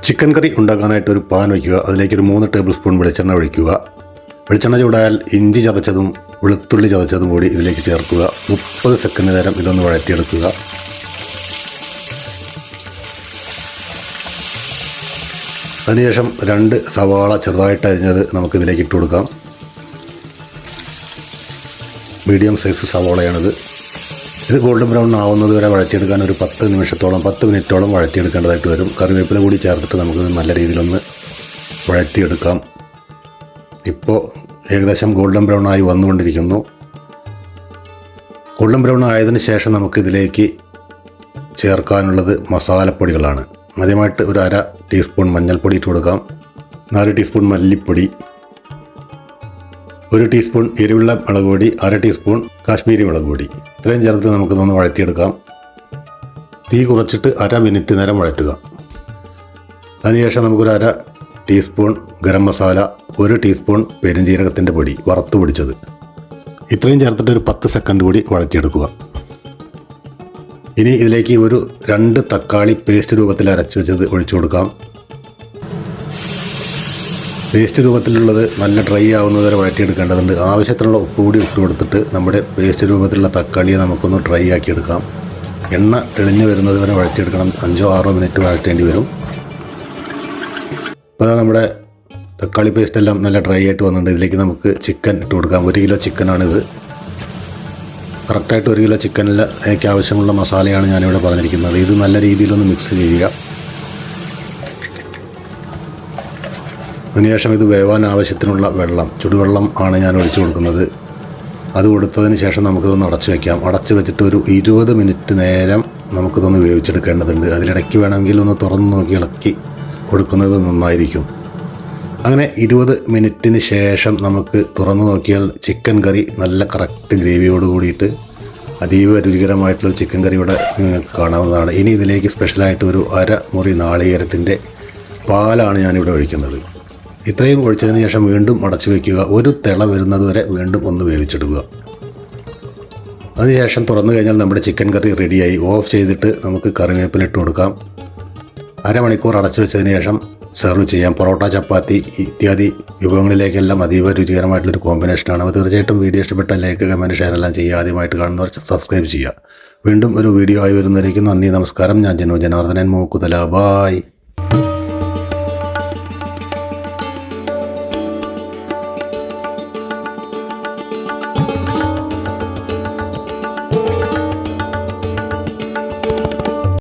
Chicken കറി ഉണ്ടാക്കാനായിട്ട് ഒരു pan വയ്ക്കുക. അതിലേക്ക് ഒരു 3 ടേബിൾ സ്പൂൺ വെളിച്ചെണ്ണ ഒഴിക്കുക. വെളിച്ചെണ്ണ ചൂടായാൽ ഇഞ്ചി ചതച്ചതും വെളുത്തുള്ളി ചതച്ചതും കൂടി ഇതിലേക്ക് ചേർക്കുക. 30 സെക്കൻഡ് നേരം ഇതൊന്ന് വഴറ്റിയെടുക്കുക. അതിനുശേഷം 2 സവാള ചെറുതായിട്ട് അരിഞ്ഞത് നമുക്കിതിലേക്ക് ഇട്ട് കൊടുക്കാം. മീഡിയം സൈസ് സവാളയാണിത്. ഇത് ഗോൾഡൻ ബ്രൗൺ ആവുന്നത് വരെ വഴറ്റിയെടുക്കാൻ ഒരു 10 മിനിറ്റോളം വഴറ്റിയെടുക്കേണ്ടതായിട്ട് വരും. കറിവേപ്പില കൂടി ചേർത്തിട്ട് നമുക്കിത് നല്ല രീതിയിലൊന്ന് വഴറ്റിയെടുക്കാം. ഇപ്പോൾ ഏകദേശം ഗോൾഡൻ ബ്രൗൺ ആയി വന്നുകൊണ്ടിരിക്കുന്നു. ഗോൾഡൻ ബ്രൗൺ ആയതിനു ശേഷം നമുക്കിതിലേക്ക് ചേർക്കാനുള്ളത് മസാലപ്പൊടികളാണ്. ആദ്യമായിട്ട് ഒരു 1/2 ടീസ്പൂൺ മഞ്ഞൾപ്പൊടി ഇട്ട് കൊടുക്കാം. 4 ടീസ്പൂൺ മല്ലിപ്പൊടി, 1 ടീസ്പൂൺ എരിവുള്ള മുളക് പൊടി, 1/2 ടീസ്പൂൺ കാശ്മീരി മുളക് പൊടി. ഇത്രയും ചേർത്ത് നമുക്കിതൊന്ന് വഴറ്റിയെടുക്കാം. തീ കുറച്ചിട്ട് 1/2 മിനിറ്റ് നേരം വഴറ്റുക. അതിനുശേഷം നമുക്കൊരു 1/2 ടീസ്പൂൺ ഗരം മസാല, 1 ടീസ്പൂൺ പെരുംജീരകത്തിൻ്റെ പൊടി വറുത്ത് പൊടിച്ചത്, ഇത്രയും ചേർത്തിട്ട് ഒരു 10 സെക്കൻഡ് കൂടി വഴറ്റിയെടുക്കുക. ഇനി ഇതിലേക്ക് ഒരു 2 തക്കാളി പേസ്റ്റ് രൂപത്തിൽ അരച്ച് വെച്ചത് ഒഴിച്ചു കൊടുക്കാം. പേസ്റ്റ് രൂപത്തിലുള്ളത് നല്ല ഡ്രൈ ആവുന്നത് വരെ വഴറ്റിയെടുക്കേണ്ടതുണ്ട്. ആവശ്യത്തിനുള്ള ഉപ്പ് കൂടി ഇട്ട് കൊടുത്തിട്ട് നമ്മുടെ പേസ്റ്റ് രൂപത്തിലുള്ള തക്കാളിയെ നമുക്കൊന്ന് ഡ്രൈ ആക്കിയെടുക്കാം. എണ്ണ തെളിഞ്ഞ് വരുന്നത് വരെ വഴറ്റിയെടുക്കണം. 5-6 മിനിറ്റ് വഴറ്റേണ്ടി വരും. അപ്പോൾ നമ്മുടെ തക്കാളി പേസ്റ്റ് എല്ലാം നല്ല ഡ്രൈ ആയിട്ട് വന്നിട്ടുണ്ട്. ഇതിലേക്ക് നമുക്ക് ചിക്കൻ ഇട്ട് കൊടുക്കാം. 1 കിലോ ചിക്കനാണിത്. കറക്റ്റായിട്ട് 1 കിലോ ചിക്കനിലേക്ക് ആവശ്യമുള്ള മസാലയാണ് ഞാനിവിടെ പറഞ്ഞിരിക്കുന്നത്. ഇത് നല്ല രീതിയിലൊന്ന് മിക്സ് ചെയ്യുക. അതിനുശേഷം ഇത് വേവാൻ ആവശ്യത്തിനുള്ള വെള്ളം, ചുടുവെള്ളം ആണ് ഞാൻ ഒഴിച്ചു കൊടുക്കുന്നത്. അത് കൊടുത്തതിന് ശേഷം നമുക്കിതൊന്ന് അടച്ചു വയ്ക്കാം. അടച്ചു വെച്ചിട്ട് ഒരു 20 മിനിറ്റ് നേരം നമുക്കിതൊന്ന് വേവിച്ചെടുക്കേണ്ടതുണ്ട്. അതിലിടയ്ക്ക് വേണമെങ്കിൽ ഒന്ന് തുറന്ന് നോക്കി ഇളക്കി കൊടുക്കുന്നത് നന്നായിരിക്കും. അങ്ങനെ 20 മിനിറ്റിന് ശേഷം നമുക്ക് തുറന്നു നോക്കിയാൽ ചിക്കൻ കറി നല്ല കറക്റ്റ് ഗ്രേവിയോട് കൂടിയിട്ട് അതീവ രുചികരമായിട്ടുള്ള ചിക്കൻ കറി ഇവിടെ നിങ്ങൾക്ക് കാണാവുന്നതാണ്. ഇനി ഇതിലേക്ക് സ്പെഷ്യലായിട്ട് ഒരു 1/2 മുറി നാളികേരത്തിൻ്റെ പാലാണ് ഞാനിവിടെ ഒഴിക്കുന്നത്. ഇത്രയും ഒഴിച്ചതിന് ശേഷം വീണ്ടും അടച്ചു വയ്ക്കുക. ഒരു തിള വരുന്നത് വരെ വീണ്ടും ഒന്ന് വേവിച്ചെടുക്കുക. അതിനുശേഷം തുറന്നു കഴിഞ്ഞാൽ നമ്മുടെ ചിക്കൻ കറി റെഡിയായി. ഓഫ് ചെയ്തിട്ട് നമുക്ക് കറിവേപ്പില ഇട്ട് കൊടുക്കാം. 1/2 മണിക്കൂർ അടച്ചു വെച്ചതിന് ശേഷം സെർവ് ചെയ്യാം. പൊറോട്ട, ചപ്പാത്തി ഇത്യാദി വിഭവങ്ങളിലേക്കെല്ലാം അതീവ രുചികരമായിട്ടുള്ളൊരു കോമ്പിനേഷനാണ്. അപ്പോൾ തീർച്ചയായിട്ടും വീഡിയോ ഇഷ്ടപ്പെട്ടാൽ ലൈക്ക്, കമൻറ്റ്, ഷെയർ എല്ലാം ചെയ്യുക. ആദ്യമായിട്ട് കാണുന്നവർ സബ്സ്ക്രൈബ് ചെയ്യുക. വീണ്ടും ഒരു വീഡിയോ ആയി വരുന്നതായിരിക്കും. നന്ദി, നമസ്കാരം. ഞാൻ ജനോ ജനാർദ്ദനൻ മൂക്കുതല. ബായ്.